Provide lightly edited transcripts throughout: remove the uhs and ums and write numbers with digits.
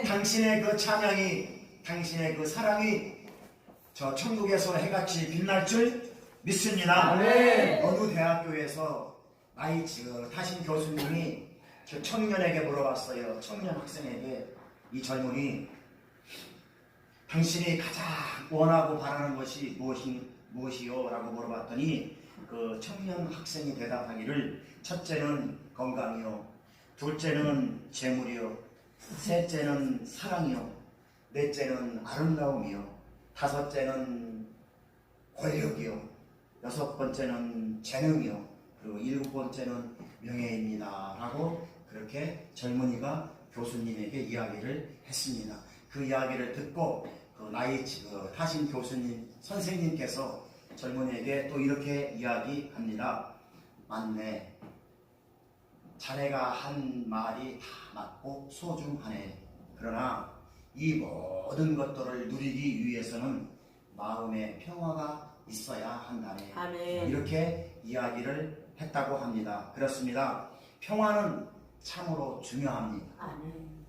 당신의 그 찬양이, 당신의 그 사랑이 저 천국에서 해같이 빛날 줄 믿습니다. 어느 대학교에서 나이 타신 교수님이 저 청년에게 물어봤어요. 청년 학생에게, 이 젊은이, 당신이 가장 원하고 바라는 것이 무엇이요? 라고 물어봤더니 그 청년 학생이 대답하기를, 첫째는 건강이요, 둘째는 재물이요, 셋째는 사랑이요, 넷째는 아름다움이요, 다섯째는 권력이요, 여섯 번째는 재능이요, 그리고 일곱 번째는 명예입니다. 라고 그렇게 젊은이가 교수님에게 이야기를 했습니다. 그 이야기를 듣고 그 나이 타신 교수님, 선생님께서 젊은이에게 또 이렇게 이야기합니다. 맞네. 자네가 한 말이 다 맞고 소중하네. 그러나 이 모든 것들을 누리기 위해서는 마음의 평화가 있어야 한다네. 아멘. 이렇게 이야기를 했다고 합니다. 그렇습니다. 평화는 참으로 중요합니다. 아멘.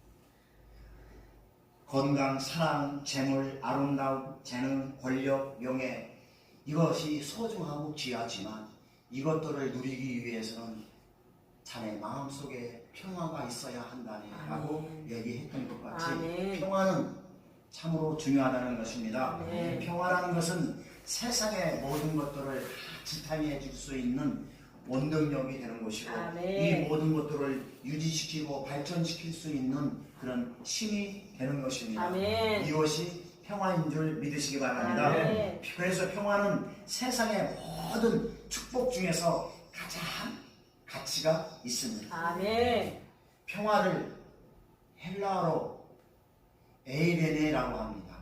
건강, 사랑, 재물, 아름다움, 재능, 권력, 명예, 이것이 소중하고 귀하지만 이것들을 누리기 위해서는 자네 마음속에 평화가 있어야 한다네 라고 얘기했던 것 같이, 아멘. 평화는 참으로 중요하다는 것입니다. 아멘. 평화라는 것은 세상의 모든 것들을 다 지탱해 줄 수 있는 원동력이 되는 것이고, 아멘. 이 모든 것들을 유지시키고 발전시킬 수 있는 그런 힘이 되는 것입니다. 아멘. 이것이 평화인 줄 믿으시기 바랍니다. 아멘. 그래서 평화는 세상의 모든 축복 중에서 가장 가치가 있습니다. 아멘. 평화를 헬라어로 에이레네라고 합니다.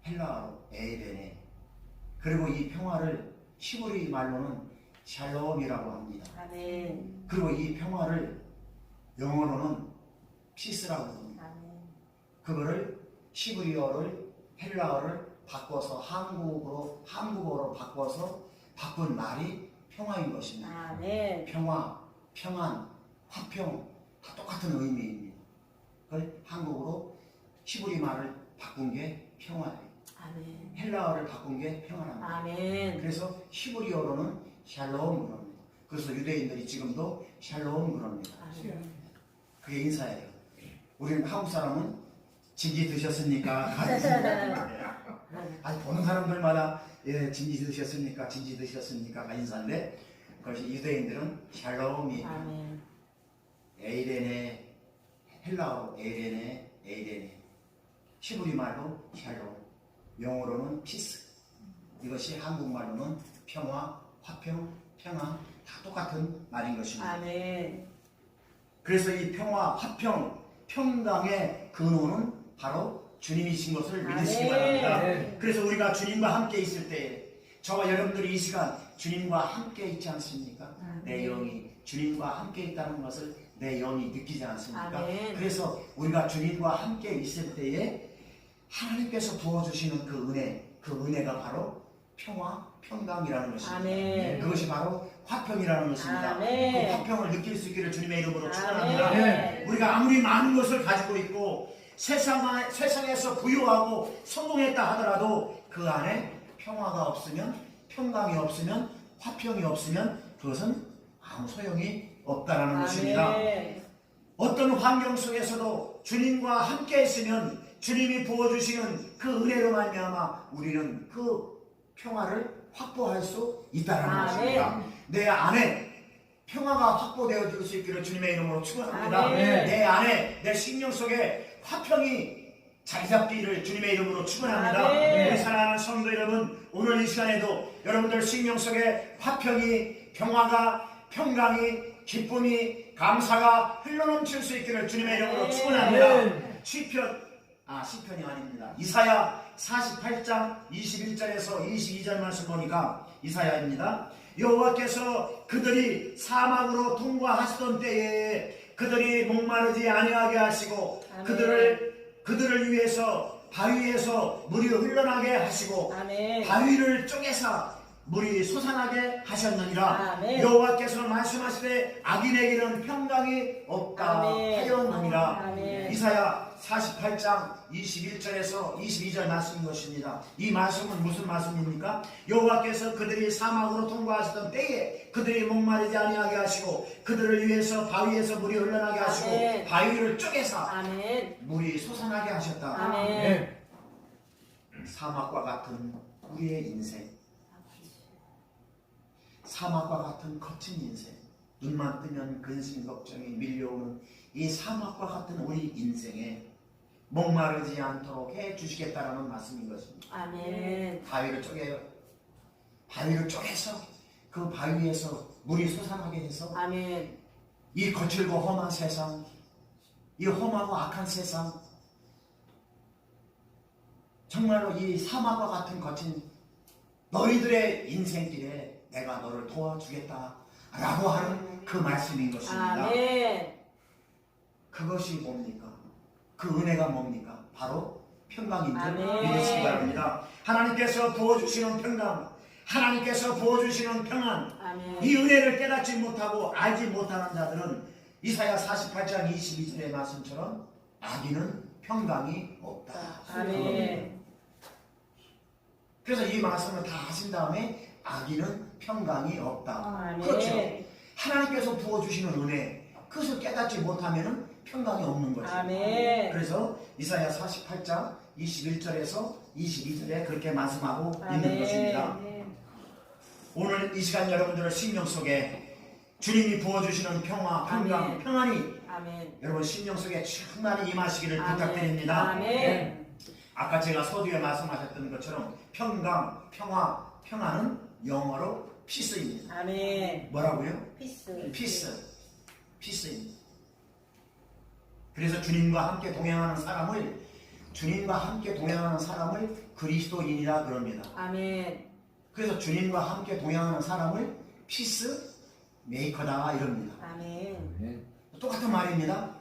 헬라어로 에이레네. 그리고 이 평화를 히브리 말로는 샬롬이라고 합니다. 아멘. 그리고 이 평화를 영어로는 피스라고 합니다. 아멘. 그거를 히브리어를, 헬라어를 바꿔서 한국어로 바꿔서 바꾼 말이 평화인 것입니다. 아멘. 평화, 평안, 화평 다 똑같은 의미입니다. 그걸 한국어로 히브리 말을 바꾼 게 평화예요. 아멘. 헬라어를 바꾼 게 평화랍니다. 아멘. 그래서 히브리어로는 샬롬 그럽니다. 그래서 유대인들이 지금도 샬롬 그럽니다. 아멘. 그게 인사예요. 우리는 한국 사람은 진지 드셨습니까? 아니 보는 사람들마다 예, 진지 드셨습니까? 진지 드셨습니까?가 인사인데, 그것이 유대인들은 샬롬이 아멘. 에이레네, 헬라어로 에이레네, 히브리 말로 샬롬, 영어로는 피스. 이것이 한국말로는 평화, 화평, 평안 다 똑같은 말인 것입니다. 아멘. 그래서 이 평화, 화평, 평강의 근원은 바로 주님이신 것을 믿으시기 바랍니다. 그래서 우리가 주님과 함께 있을 때, 저와 여러분들이 이 시간 주님과 함께 있지 않습니까? 내 영이 주님과 함께 있다는 것을 내 영이 느끼지 않습니까? 아멘. 그래서 우리가 주님과 함께 있을 때에 하나님께서 부어주시는 그 은혜가 바로 평화, 평강이라는 것입니다. 아멘. 그것이 바로 화평이라는 것입니다. 아멘. 그 화평을 느낄 수 있기를 주님의 이름으로 축원합니다. 아멘. 우리가 아무리 많은 것을 가지고 있고 세상에서 부유하고 성공했다 하더라도 그 안에 평화가 없으면, 평강이 없으면, 화평이 없으면 그것은 아무 소용이 없다라는 것입니다. 어떤 환경 속에서도 주님과 함께 있으면 주님이 부어주시는 그 은혜로 말미암아 우리는 그 평화를 확보할 수 있다는 것입니다. 내 안에 평화가 확보되어질 수 있기를 주님의 이름으로 축원합니다. 내 안에, 내 심령 속에 화평이 자리 잡기를 주님의 이름으로 축원합니다. 우리 사랑하는 성도 여러분, 오늘 이 시간에도 여러분들 심령 속에 화평이, 평화가, 평강이, 기쁨이, 감사가 흘러넘칠 수 있기를 주님의 이름으로 축원합니다. 시편이 아닙니다. 이사야 48장 21절에서 22절 말씀 보니까 이사야입니다. 여호와께서 그들이 사막으로 통과하시던 때에 그들이 목마르지 아니하게 하시고 그들을 위해서 바위에서 물이 흘러나게 하시고 바위를 쪼개서 물이 솟아나게 하셨느니라. 아멘. 여호와께서 말씀하시되 악인에게는 평강이 없다 아멘. 하였느니라. 아멘. 이사야 48장 21절에서 22절 말씀인 것입니다. 이 말씀은 무슨 말씀입니까? 여호와께서 그들이 사막으로 통과하시던 때에 그들이 목마르지 아니하게 하시고 그들을 위해서 바위에서 물이 흘러나게 하시고 아멘. 바위를 쪼개서 아멘. 물이 솟아나게 하셨다. 아멘. 사막과 같은 우리의 인생, 사막과 같은 거친 인생, 눈만 뜨면 근심 걱정이 밀려오는 이 사막과 같은 우리 인생에 목마르지 않도록 해 주시겠다라는 말씀인 것입니다. 아멘. 바위를 쪼개요. 바위를 쪼개서 그 바위에서 물이 솟아나게 해서 아멘. 이 거칠고 험한 세상, 이 험하고 악한 세상, 정말로 이 사막과 같은 거친 너희들의 인생길에 내가 너를 도와주겠다 라고 하는 그 말씀인 것입니다. 아멘. 그것이 뭡니까? 그 은혜가 뭡니까? 바로 평강인 줄 아멘. 믿으시기 바랍니다. 하나님께서 부어주시는 평강, 하나님께서 부어주시는 평안, 아멘. 이 은혜를 깨닫지 못하고 알지 못하는 자들은 이사야 48장 22절의 말씀처럼 악인은 평강이 없다. 아멘. 그래서 이 말씀을 다 하신 다음에 악인은 평강이 없다. 아멘. 그렇죠. 하나님께서 부어주시는 은혜, 그것을 깨닫지 못하면 평강이 없는 거죠. 아멘. 그래서 이사야 48장 21절에서 22절에 그렇게 말씀하고 있는 아멘. 것입니다. 오늘 이 시간 여러분들의 심령 속에 주님이 부어주시는 평화, 평강, 아멘. 평안이 아멘. 여러분 심령 속에 충만히 임하시기를 아멘. 부탁드립니다. 아멘. 아까 제가 서두에 말씀하셨던 것처럼 평강, 평화, 평안은 영어로 피스입니다. 아멘. 뭐라고요? 피스. 피스입니다. 그래서 주님과 함께 동행하는 사람을 그리스도인이라 그럽니다. 아멘. 그래서 주님과 함께 동행하는 사람을 피스 메이커다 이럽니다. 아멘. 똑같은 말입니다.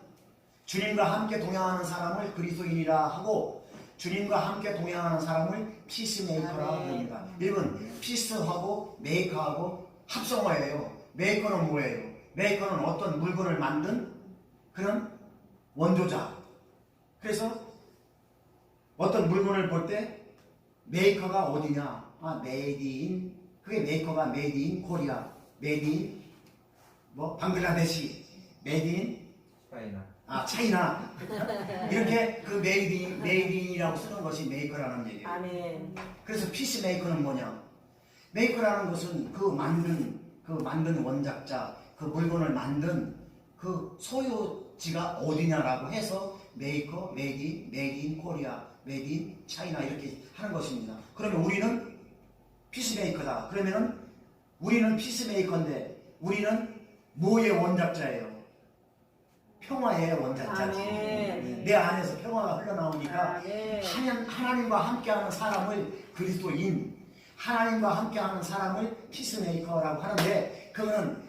주님과 함께 동행하는 사람을 그리스도인이라 하고 주님과 함께 동행하는 사람을 피스메이커라 아멘. 합니다. 여러분 피스하고 메이커하고 합성어예요. 메이커는 뭐예요? 메이커는 어떤 물건을 만든 그런 원조자. 그래서 어떤 물건을 볼 때 메이커가 어디냐? 메이드 인, 그게 메이커가 메이드 인 코리아, 메이드 인 방글라데시, 메이드 인 차이나 이렇게 그 메이드인이라고 쓰는 것이 메이커라는 얘기예요. 아멘. 그래서 피스메이커는 뭐냐? 메이커라는 것은 그 만든 원작자, 그 물건을 만든 그 소유지가 어디냐라고 해서 메이커, 메이드인 코리아, 메이드인 차이나 이렇게 하는 것입니다. 그러면 우리는 피스메이커다. 그러면은 우리는 피스메이커인데 우리는 뭐의 원작자예요? 평화의 원작자지. 아멘. 내 안에서 평화가 흘러나오니까 아멘. 하나님과 함께하는 사람을 그리스도인, 하나님과 함께하는 사람을 피스메이커라고 하는데 그거는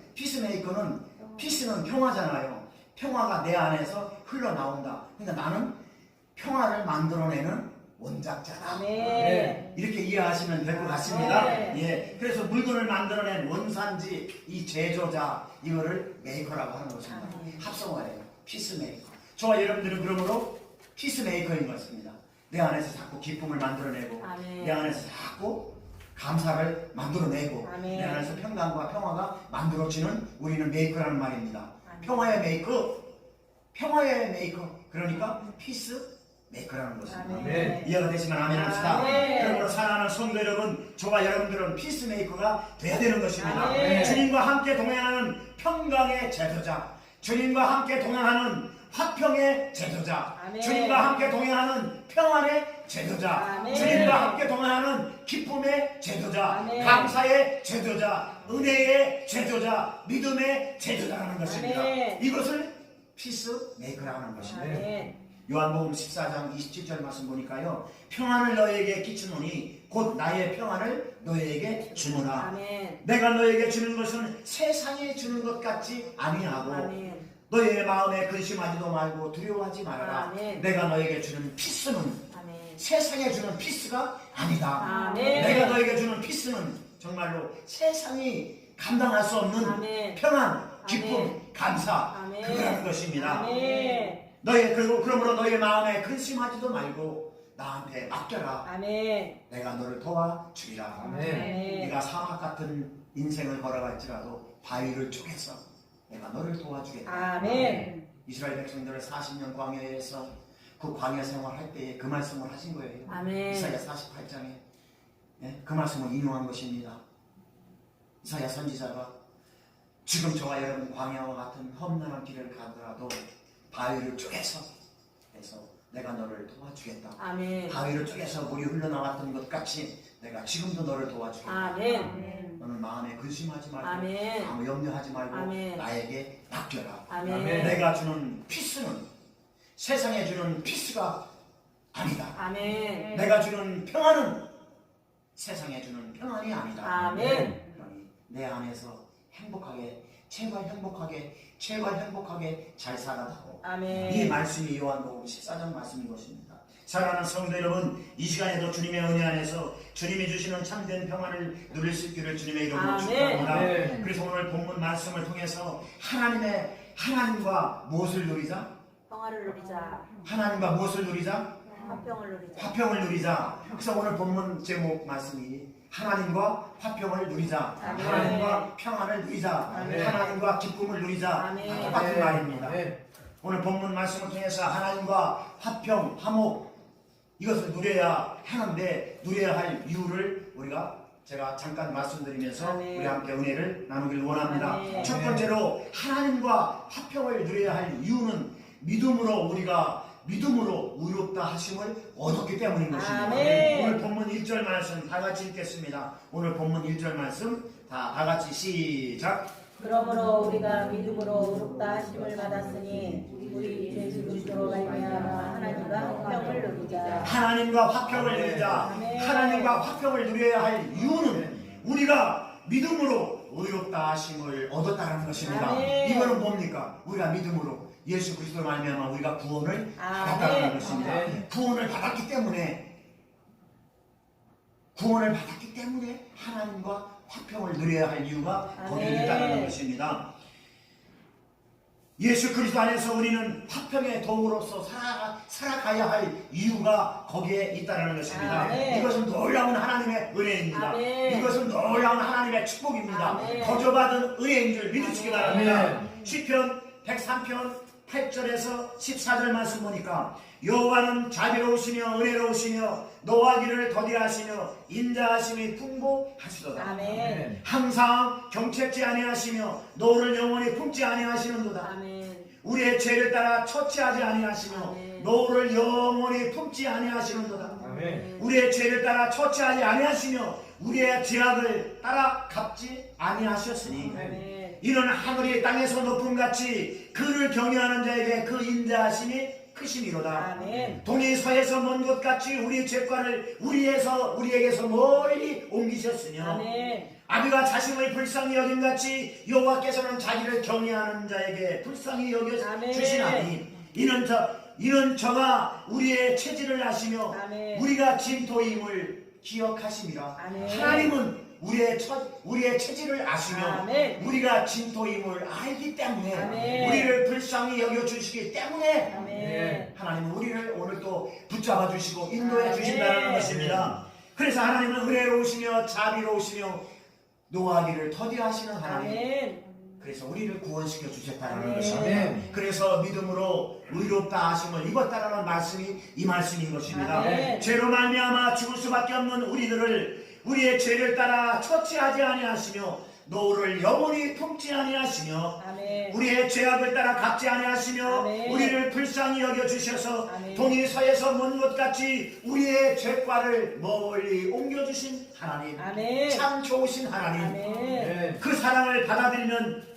피스는 평화잖아요. 평화가 내 안에서 흘러나온다. 그러니까 나는 평화를 만들어내는 원작자다. 아멘. 이렇게 이해하시면 될 것 같습니다. 아멘. 예, 그래서 물건을 만들어낸 원산지, 이 제조자, 이거를 메이커라고 하는 것입니다. 아멘. 합성어예요. 피스메이커. 저와 여러분들은 그러므로 피스메이커인 것입니다. 내 안에서 자꾸 기쁨을 만들어내고, 아멘. 내 안에서 자꾸 감사를 만들어내고, 아멘. 내 안에서 평강과 평화가 만들어지는 우리는 메이커라는 말입니다. 아멘. 평화의 메이커. 그러니까 피스 메이커라는 것입니다. 아멘. 이해가 되시면 아멘 합시다. 아멘. 그러므로 사랑하는 성도 여러분, 저와 여러분들은 피스메이커가 돼야 되는 것입니다. 아멘. 주님과 함께 동행하는 평강의 제도자, 주님과 함께 동행하는 화평의 제도자, 아멘. 주님과 함께 동행하는 평안의 제도자, 아멘. 주님과 함께 동행하는 기쁨의 제도자, 아멘. 감사의 제도자, 은혜의 제도자, 믿음의 제도자라는 것입니다. 아멘. 이것을 피스메이커라고 하는 것입니다. 아멘. 요한복음 14장 27절 말씀 보니까요, 평안을 너에게 끼치노니 곧 나의 평안을 너에게 주노라. 아멘. 내가 너에게 주는 것은 세상에 주는 것 같지 아니하고 아멘. 너의 마음에 근심하지도 말고 두려워하지 말아라. 아멘. 내가 너에게 주는 피스는 아멘. 세상에 주는 피스가 아니다. 아멘. 내가 너에게 주는 피스는 정말로 세상이 감당할 수 없는 아멘. 평안, 기쁨, 아멘. 감사 아멘. 그거라는 것입니다. 아멘. 그러므로 너의 마음에 근심하지도 말고 나한테 맡겨라. 아멘. 내가 너를 도와주리라. 아멘. 네가 사막 같은 인생을 걸어갈지라도 바위를 쪼개서 내가 너를 도와주겠다. 아멘. 이스라엘 백성들을 40년 광야에서 그 광야 생활할 때에 그 말씀을 하신 거예요. 아멘. 이사야 48장에 그 말씀을 인용한 것입니다. 이사야 선지자가 지금 저와 여러분 광야와 같은 험난한 길을 가더라도 바위를 쪼개서 해서 내가 너를 도와주겠다. 아멘. 바위를 쪼개서 물이 흘러나왔던 것 같이 내가 지금도 너를 도와주겠다. 아멘. 너는 마음에 근심하지 말고 아멘. 아무 염려하지 말고 아멘. 나에게 맡겨라. 아멘. 내가 주는 피스는 세상에 주는 피스가 아니다. 아멘. 내가 주는 평안은 세상에 주는 평안이 아니다. 아멘. 그러니 내 안에서 행복하게 제발 행복하게 잘 살아가고 아멘. 이 말씀이 요한복음 14장 말씀인 것입니다. 사랑하는 성도 여러분, 이 시간에도 주님의 은혜 안에서 주님이 주시는 참된 평안을 누릴 수 있기를 주님의 이름으로 아멘. 축복합니다. 아멘. 그래서 오늘 본문 말씀을 통해서 하나님과 무엇을 누리자? 평화를 누리자. 하나님과 무엇을 누리자? 화평을 누리자. 화평을 누리자. 그래서 오늘 본문 제목 말씀이 하나님과 화평을 누리자. 아멘. 하나님과 평안을 누리자. 아멘. 하나님과 기쁨을 누리자. 아멘. 똑같은 말입니다. 아멘. 오늘 본문 말씀을 통해서 하나님과 화평, 화목 이것을 누려야 하는데 누려야 할 이유를 제가 잠깐 말씀드리면서 아멘. 우리 함께 은혜를 나누길 원합니다. 아멘. 첫 번째로 하나님과 화평을 누려야 할 이유는 믿음으로 의롭다 하심을 얻었기 때문인 것입니다. 아멘. 오늘 본문 1절 말씀 다 같이 읽겠습니다. 오늘 본문 1절 말씀 다 같이 시작. 그러므로 우리가 믿음으로 의롭다 하심을 받았으니 우리 예수 그리스도로 말미암아 하나님과 화평을 누리자. 하나님과 화평을 누리자. 아멘. 하나님과 화평을 누려야 할 이유는 우리가 믿음으로 의롭다 하심을 얻었다는 것입니다. 아멘. 이거는 뭡니까? 우리가 믿음으로 예수 그리스도로 말미암아 우리가 구원을 받았다는 아멘. 것입니다. 아멘. 구원을 받았기 때문에 하나님과 화평을 누려야 할 이유가 거기에 아멘. 있다는 것입니다. 예수 그리스도 안에서 우리는 화평의 도구로서 살아가야 할 이유가 거기에 있다는 것입니다. 아멘. 이것은 놀라운 하나님의 은혜입니다. 아멘. 이것은 놀라운 하나님의 축복입니다. 아멘. 거저받은 은혜인 줄 믿으시기 바랍니다. 아멘. 시편 103편 8절에서 14절 말씀 보니까 여호와는 자비로우시며 은혜로우시며 노하기를 더디하시며 인자하심이 풍부하시도다. 아멘. 항상 경책지 아니하시며 노를 영원히 품지 아니하시는도다. 아멘. 우리의 죄를 따라 처치하지 아니하시며 아멘. 노를 영원히 품지 아니하시는도다. 아멘. 우리의 죄를 따라 처치하지 아니하시며 우리의 죄악을 따라 갚지 아니하셨으니 아멘. 이는 하늘이 땅에서 높음같이 그를 경외하는 자에게 그 인자하심이 크심이로다. 아멘. 동이 서에서 먼 것 같이 우리 죄과를 우리에게서 멀리 옮기셨으며 아멘. 아비가 자식을 불쌍히 여김같이 여호와께서는 자기를 경외하는 자에게 불쌍히 여겨 아멘. 주시나니 이는 저가 우리의 체질을 아시며 아멘. 우리가 진토임을 기억하심이라. 아멘. 하나님은 우리의 체질을 아시며 아멘. 우리가 진토임을 알기 때문에 아멘. 우리를 불쌍히 여겨주시기 때문에 아멘. 하나님은 우리를 오늘 또 붙잡아 주시고 인도해 아멘. 주신다는 것입니다. 그래서 하나님은 은혜로우시며 자비로우시며 노하기를 더디하시는 하나님. 아멘. 그래서 우리를 구원시켜 주셨다는 아멘. 것입니다. 아멘. 그래서 믿음으로 의롭다 하심을 입었다라는 말씀이 이 말씀인 것입니다. 아멘. 죄로 말미암아 죽을 수밖에 없는 우리의 죄를 따라 처치하지 아니하시며 노를 영원히 품지 아니하시며 아멘. 우리의 죄악을 따라 갚지 아니하시며 아멘. 우리를 불쌍히 여겨 주셔서 아멘. 동이 서에서 먼 것 같이 우리의 죄과를 멀리 옮겨 주신 하나님. 아멘. 참 좋으신 하나님. 아멘. 그 사랑을 받아들이는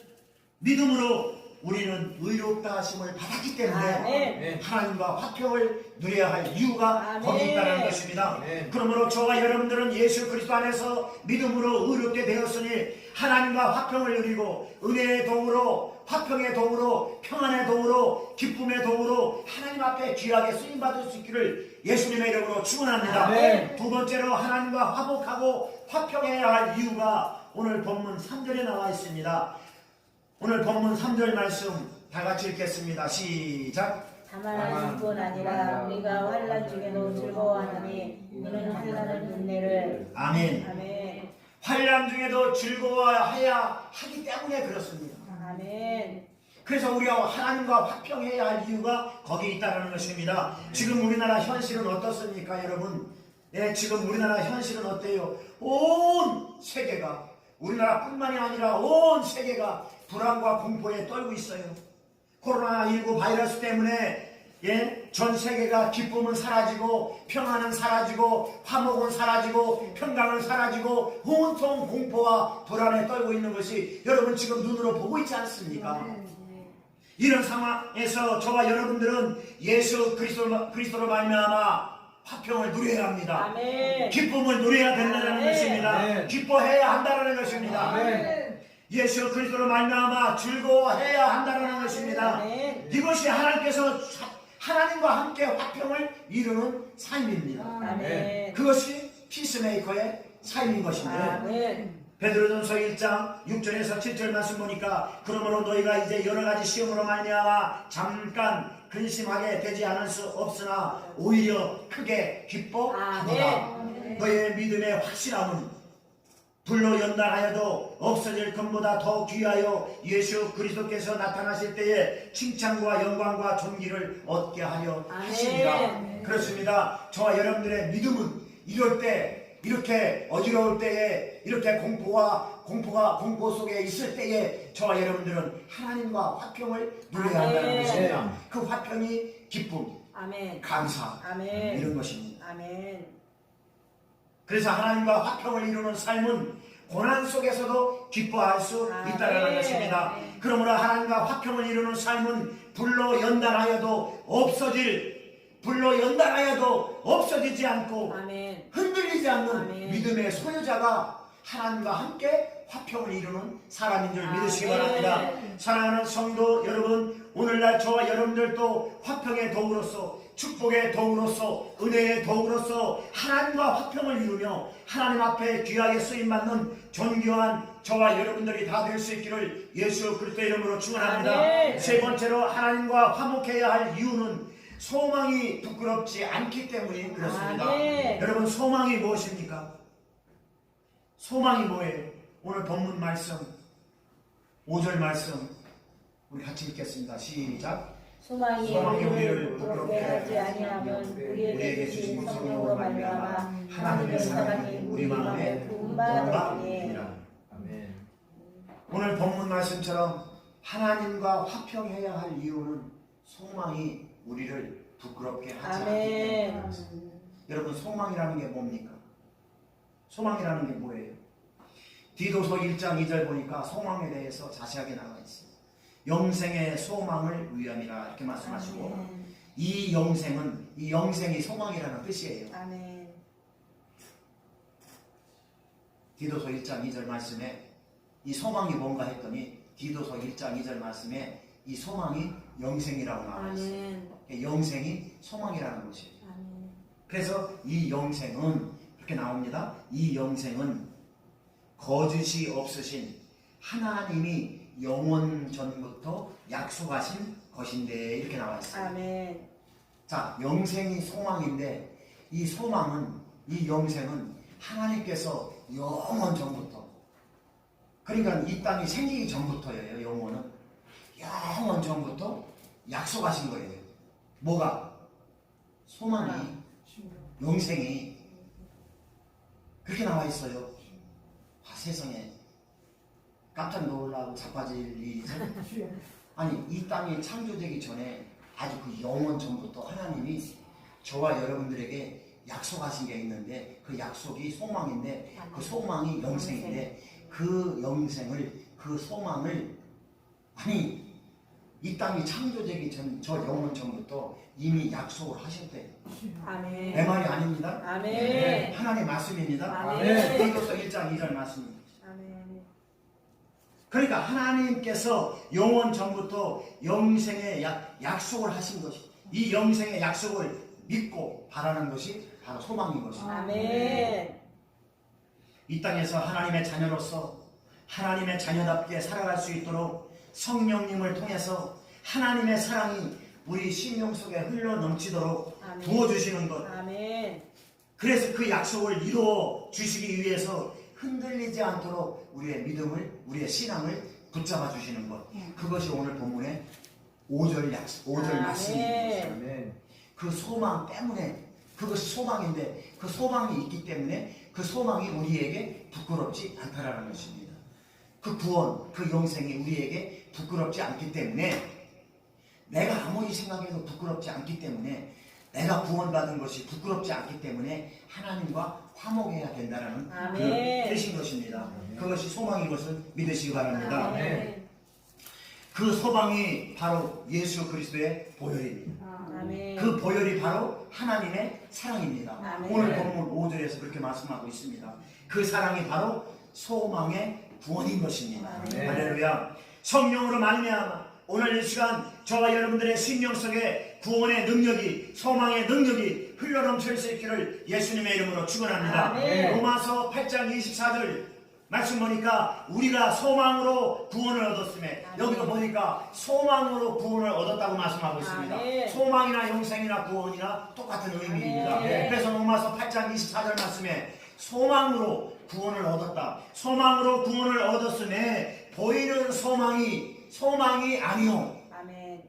믿음으로 우리는 의롭다 하심을 받았기 때문에 아멘. 하나님과 화평을 누려야 할 이유가 아멘. 거기 있다는 것입니다. 아멘. 그러므로 저와 여러분들은 예수 그리스도 안에서 믿음으로 의롭게 되었으니 하나님과 화평을 누리고 은혜의 도구로 화평의 도구로, 평안의 도구로, 기쁨의 도구로 하나님 앞에 귀하게 쓰임받을 수 있기를 예수님의 이름으로 축원합니다. 아멘. 두 번째로 하나님과 화목하고 화평해야 할 이유가 오늘 본문 3절에 나와 있습니다. 오늘 본문 3절 말씀 다 같이 읽겠습니다. 시작. 다만 이뿐 아니라 우리가 환난 중에도 즐거워하느니 이는 환난의 인내를. 아멘. 아멘. 환난 중에도 즐거워해야 하기 때문에 그렇습니다. 아멘. 그래서 우리가 하나님과 화평해야 할 이유가 거기에 있다는 것입니다. 지금 우리나라 현실은 어떻습니까, 여러분? 예, 지금 우리나라 현실은 어때요? 온 세계가, 우리나라뿐만이 아니라 온 세계가 불안과 공포에 떨고 있어요. 코로나19 바이러스 때문에 전 세계가 기쁨은 사라지고 평안은 사라지고 화목은 사라지고 평강은 사라지고 온통 공포와 불안에 떨고 있는 것이 여러분 지금 눈으로 보고 있지 않습니까? 이런 상황에서 저와 여러분들은 예수 그리스도로 말미암아 화평을 누려야 합니다. 아멘. 기쁨을 누려야 된다는 아멘. 것입니다. 아멘. 기뻐해야 한다는 것입니다. 아멘. 예수 그리스도로 말미암아 즐거워해야 한다는 것입니다. 아멘. 이것이 하나님께서 하나님과 함께 화평을 이루는 삶입니다. 아멘. 그것이 피스메이커의 삶인 것인데 아멘. 베드로전서 1장 6절에서 7절 말씀 보니까 그러므로 너희가 이제 여러 가지 시험으로 말미암아 잠깐 근심하게 되지 않을 수 없으나 오히려 크게 기뻐하노라. 너희의 믿음의 확실함은 불로 연단하여도 없어질 것보다 더 귀하여 예수 그리스도께서 나타나실 때에 칭찬과 영광과 존귀를 얻게 하려 하시니라. 아멘. 그렇습니다. 저와 여러분들의 믿음은 이럴 때, 이렇게 어지러울 때에, 이렇게 공포 속에 있을 때에 저와 여러분들은 하나님과 화평을 누려야 한다는 아멘. 것입니다. 그 화평이 기쁨, 아멘. 감사, 아멘. 이런 것입니다. 아멘. 그래서 하나님과 화평을 이루는 삶은 고난 속에서도 기뻐할 수 있다는 것입니다. 그러므로 하나님과 화평을 이루는 삶은 불로 연단하여도 없어지지 않고 아멘. 흔들리지 않는 아멘. 믿음의 소유자가 하나님과 함께 화평을 이루는 사람인 줄 믿으시기 아멘. 바랍니다. 사랑하는 성도 여러분, 오늘날 저와 여러분들도 화평의 도구로서, 축복의 도구로서, 은혜의 도구로서 하나님과 화평을 이루며 하나님 앞에 귀하게 쓰임받는 존귀한 저와 여러분들이 다 될 수 있기를 예수 그리스도의 이름으로 축원합니다. 아멘. 세 번째로 하나님과 화목해야 할 이유는 소망이 부끄럽지 않기 때문에 그렇습니다. 아멘. 여러분, 소망이 무엇입니까? 소망이 뭐예요? 오늘 본문 말씀 5절 말씀 우리 같이 읽겠습니다. 시작. 소망이 소망이 우리를 우리를 부끄럽게 하지 아니하면 우리에게 주신 성령으로 말미암아 하나님의 사랑이 우리 마음에 부음바 되니. 아멘. 오늘 본문 말씀처럼 하나님과 화평해야 할 이유는 소망이 우리를 부끄럽게 하지 않기 때문에 아멘. 그렇습니다. 여러분, 소망이라는 게 뭡니까? 소망이라는 게 뭐예요? 디도서 1장 2절 보니까 소망에 대해서 자세하게 나와 있습니다. 영생의 소망을 위함이라 이렇게 말씀하시고 아멘. 이 영생이 소망이라는 뜻이에요. 아멘. 디도서 1장 2절 말씀에 이 소망이 뭔가 했더니 디도서 1장 2절 말씀에 이 소망이 영생이라고 나와 있어요. 아멘. 영생이 소망이라는 것이에요. 아멘. 그래서 이 영생은 이렇게 나옵니다. 이 영생은 거짓이 없으신 하나님이 영원 전부터 약속하신 것인데 이렇게 나와 있어요. 아멘. 자, 영생이 소망인데 이 소망은, 이 영생은 하나님께서 영원 전부터, 그러니까 이 땅이 생기기 전부터예요. 영원은 영원 전부터 약속하신 거예요. 뭐가? 소망이, 영생이 그렇게 나와 있어요. 세상에 깜짝 놀라고 자빠질 일이죠. 아니, 이 땅이 창조되기 전에 아주 그 영원 전부터 하나님이 저와 여러분들에게 약속하신 게 있는데 그 약속이 소망인데 그 소망이 영생인데 그 영생을, 그 소망을, 아니 이 땅이 창조되기 전 저 영원 전부터 이미 약속을 하셨대요. 아멘. 내 말이 아닙니다. 아멘. 하나님의 말씀입니다. 아멘. 디도서 1장 2절 말씀입니다. 아멘. 그러니까 하나님께서 영원 전부터 영생의 약속을 하신 것이, 이 영생의 약속을 믿고 바라는 것이 바로 소망인 것입니다. 아멘. 이 땅에서 하나님의 자녀로서 하나님의 자녀답게 살아갈 수 있도록 성령님을 통해서 하나님의 사랑이 우리 심령 속에 흘러 넘치도록 아멘. 부어주시는 것. 아멘. 그래서 그 약속을 이루어 주시기 위해서 흔들리지 않도록 우리의 믿음을, 우리의 신앙을 붙잡아 주시는 것. 그것이 오늘 본문의 5절 말씀입니다. 아멘. 그 소망 때문에, 그것이 소망인데 그 소망이 있기 때문에 그 소망이 우리에게 부끄럽지 않다라는 것입니다. 그 구원, 그 영생이 우리에게 부끄럽지 않기 때문에, 내가 아무리 생각해도 부끄럽지 않기 때문에, 내가 구원받은 것이 부끄럽지 않기 때문에 하나님과 화목해야 된다는 그 아멘. 뜻인 것입니다. 그것이 소망인 것을 믿으시기 바랍니다. 아멘. 그 소망이 바로 예수 그리스도의 보혈입니다. 아멘. 그 보혈이 바로 하나님의 사랑입니다. 아멘. 오늘 본문 5절에서 그렇게 말씀하고 있습니다. 그 사랑이 바로 소망의 구원인 것입니다. 아멘. 할렐루야. 성령으로 말미암아 오늘 이 시간 저와 여러분들의 심령 속에 구원의 능력이, 소망의 능력이 흘러넘칠 수 있기를 예수님의 이름으로 축원합니다. 아멘. 로마서 8장 24절 말씀 보니까 우리가 소망으로 구원을 얻었음에, 아멘. 여기도 보니까 소망으로 구원을 얻었다고 말씀하고 있습니다. 아멘. 소망이나 영생이나 구원이나 똑같은 의미입니다. 아멘. 그래서 로마서 8장 24절 말씀에 소망으로 구원을 얻었다, 소망으로 구원을 얻었음에 보이는 소망이 아니요, 아멘.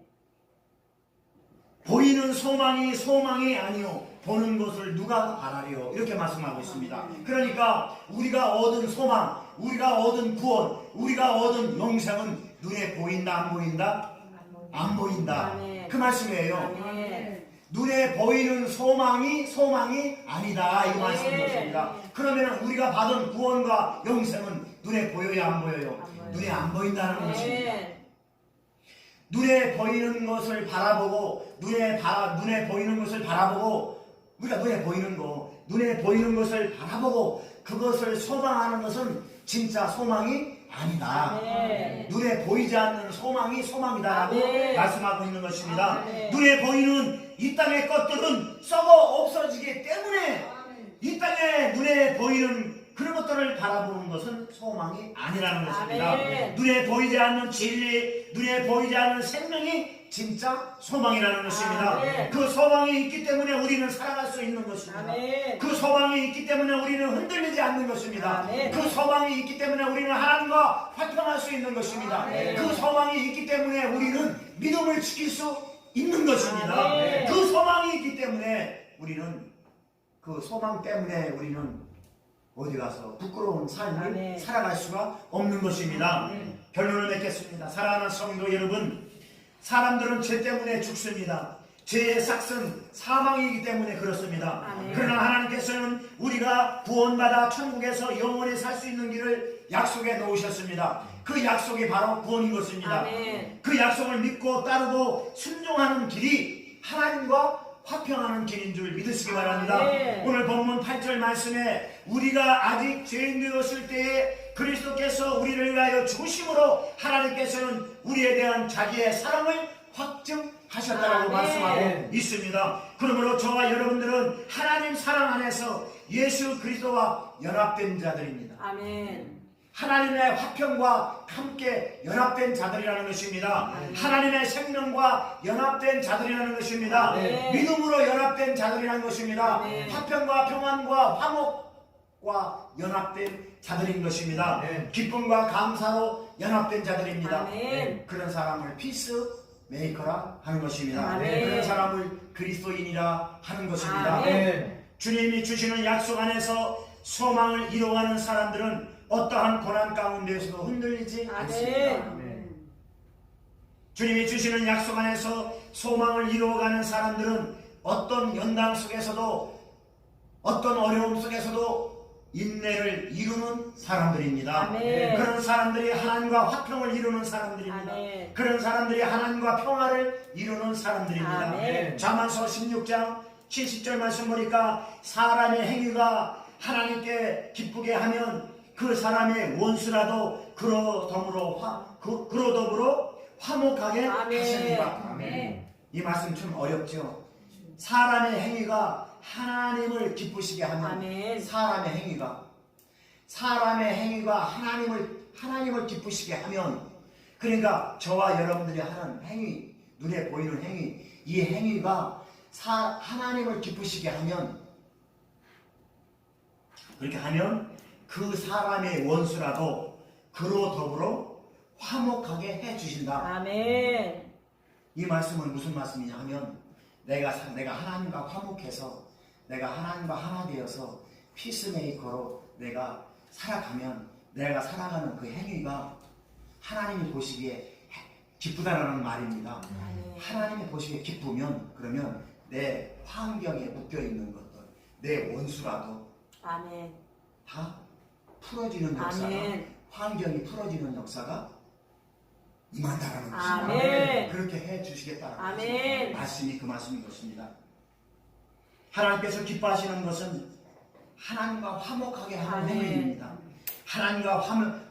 보이는 소망이 아니요, 보는 것을 누가 알아요? 이렇게 말씀하고 있습니다. 그러니까 우리가 얻은 소망, 우리가 얻은 구원, 우리가 얻은 영생은 눈에 보인다 안 보인다? 안 보인다. 아멘. 그 말씀이에요. 아멘. 눈에 보이는 소망이 아니다, 이 아멘. 말씀인 것입니다. 그러면 우리가 받은 구원과 영생은 눈에 보여야 안 보여요? 안 보여요. 눈에 안 보인다는 것입니다. 아멘. 눈에 보이는 것을 바라보고, 눈에 보이는 것을 바라보고, 우리가 눈에 보이는 것을 바라보고 그것을 소망하는 것은 진짜 소망이 아니다. 아멘. 눈에 보이지 않는 소망이 소망이다라고 아멘. 말씀하고 있는 것입니다. 아멘. 눈에 보이는 이 땅의 것들은 썩어 없어지기 때문에, 이 땅에 눈에 보이는 그런 것들을 바라보는 것은 소망이 아니라는 것입니다. 아멘. 눈에 보이지 않는 진리, 눈에 보이지 않는 생명이 진짜 소망이라는 것입니다. 아멘. 그 소망이 있기 때문에 우리는 살아갈 수 있는 것입니다. 아멘. 그 소망이 있기 때문에 우리는 흔들리지 않는 것입니다. 아멘. 그 소망이 있기 때문에 우리는 하나님과 화평할 수 있는 것입니다. 아멘. 그 소망이 있기 때문에 우리는 믿음을 지킬 수 있는 것입니다. 아멘. 그 소망이 있기 때문에 우리는, 그 소망 때문에 우리는 어디 가서 부끄러운 삶을 아멘. 살아갈 수가 없는 것입니다. 결론을 맺겠습니다. 사랑하는 성도 여러분, 사람들은 죄 때문에 죽습니다. 죄의 삭은 사망이기 때문에 그렇습니다. 아멘. 그러나 하나님께서는 우리가 구원받아 천국에서 영원히 살 수 있는 길을 약속해 놓으셨습니다. 그 약속이 바로 구원인 것입니다. 아멘. 그 약속을 믿고 따르고 순종하는 길이 하나님과 화평하는 길인 줄 믿으시기 바랍니다. 아멘. 오늘 본문 8절 말씀에 우리가 아직 죄인 되었을 때에 그리스도께서 우리를 위하여 죽으심으로 하나님께서는 우리에 대한 자기의 사랑을 확증하셨다라고 아멘. 말씀하고 있습니다. 그러므로 저와 여러분들은 하나님 사랑 안에서 예수 그리스도와 연합된 자들입니다. 아멘. 하나님의 화평과 함께 연합된 자들이라는 것입니다. 하나님의 생명과 연합된 자들이라는 것입니다. 아멘. 믿음으로 연합된 자들이라는 것입니다. 아멘. 화평과 평안과 화목과 연합된 자들인 것입니다. 아멘. 기쁨과 감사로 연합된 자들입니다. 아멘. 그런 사람을 피스 메이커라 하는 것입니다. 아멘. 그런 사람을 그리스도인이라 하는 것입니다. 아멘. 주님이 주시는 약속 안에서 소망을 이루어가는 사람들은 어떠한 고난 가운데에서도 흔들리지 않습니다. 아멘. 주님이 주시는 약속 안에서 소망을 이루어가는 사람들은 어떤 연단 속에서도, 어떤 어려움 속에서도 인내를 이루는 사람들입니다. 아멘. 그런 사람들이 하나님과 화평을 이루는 사람들입니다. 아멘. 그런 사람들이 하나님과 평화를 이루는 사람들입니다. 아멘. 잠언서 16장 70절 말씀 보니까 사람의 행위가 하나님께 기쁘게 하면 그 사람의 원수라도 그러더불어 화목하게 하시니라. 아멘. 이 말씀 좀 어렵죠. 사람의 행위가 하나님을 기쁘시게 하면 아멘. 사람의 행위가 하나님을 기쁘시게 하면, 그러니까 저와 여러분들이 하는 행위, 눈에 보이는 행위, 이 행위가 하나님을 기쁘시게 하면, 그렇게 하면 그 사람의 원수라도 그로 더불어 화목하게 해 주신다. 아멘. 이 말씀은 무슨 말씀이냐 하면, 내가 하나님과 화목해서, 내가 하나님과 하나 되어서 피스메이커로 내가 살아가면, 내가 살아가는 그 행위가 하나님이 보시기에 기쁘다라는 말입니다. 하나님이 보시기에 기쁘면, 그러면 내 환경에 묶여있는 것들, 내 원수라도 아멘. 다 풀어지는 역사가, 아멘. 환경이 풀어지는 역사가 임한다라는 아멘. 것입니다. 그렇게 해 주시겠다라는 아멘. 말씀이 그 말씀인 것입니다. 하나님께서 기뻐하시는 것은 하나님과 화목하게 하는 아멘. 행위입니다. 하나님과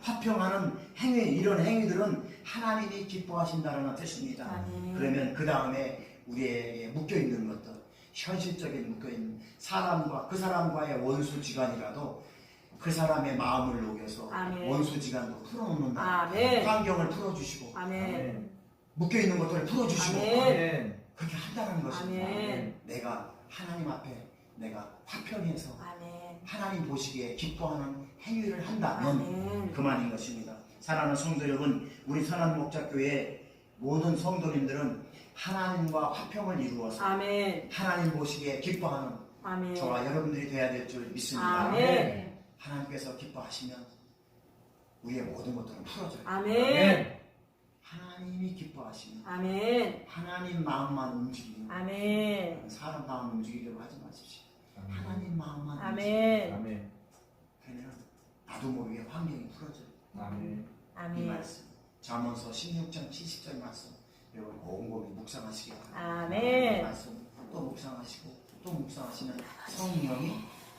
화평하는 행위, 이런 행위들은 하나님이 기뻐하신다는 뜻입니다. 아멘. 그러면 그 다음에 우리에게 묶여있는 것들, 현실적인 묶여있는 사람과 그 사람과의 원수지간이라도 그 사람의 마음을 녹여서 아멘. 원수지간도 풀어놓는다. 아멘. 환경을 풀어주시고 아멘. 묶여있는 것들을 풀어주시고 아멘. 그렇게 한다는 것입니다. 아멘. 내가 하나님 앞에 내가 화평해서 아멘. 하나님 보시기에 기뻐하는 행위를 한다면 아멘. 그만인 것입니다. 사랑하는 성도 여러분, 우리 선한목자교회 모든 성도님들은 하나님과 화평을 이루어서 아멘. 하나님 보시기에 기뻐하는 아멘. 저와 여러분들이 되어야 될 줄 믿습니다. 아멘. 하나님께서 기뻐하시면 우리의 모든 것들은 풀어져요. 아멘. 하나님이 기뻐하시면 아멘. 하나님 마음만 움직이는, 아멘. 사람 마음 움직이려고 하지 마십시오. 하나님 마음만 움직이는, 아멘. 아멘. 그러면 나도 모르게 환경이 풀어져요. 아멘. 이 아멘. 말씀, 잠언서 16장 70절 말씀 여러분 곰곰이 묵상하시기 바랍니다. 아멘. 이 말씀 또 묵상하시고 또 묵상하시면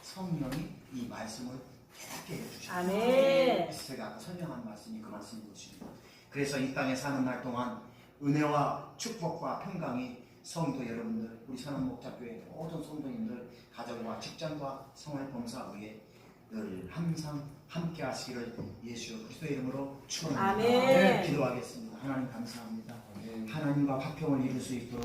성령이 이 말씀을 깨닫게 해주셔요. 아멘. 제가 아까 설명한 말씀이 그 말씀인 것입니다. 그래서 이 땅에 사는 날 동안 은혜와 축복과 평강이 성도 여러분들, 우리 선한목자교회 모든 성도님들 가정과 직장과 생활 봉사의에 늘 항상 함께 하시기를 예수 그리스도의 이름으로 축원합니다. 아멘. 기도하겠습니다. 하나님 감사합니다. 아멘. 하나님과 화평을 이룰 수 있도록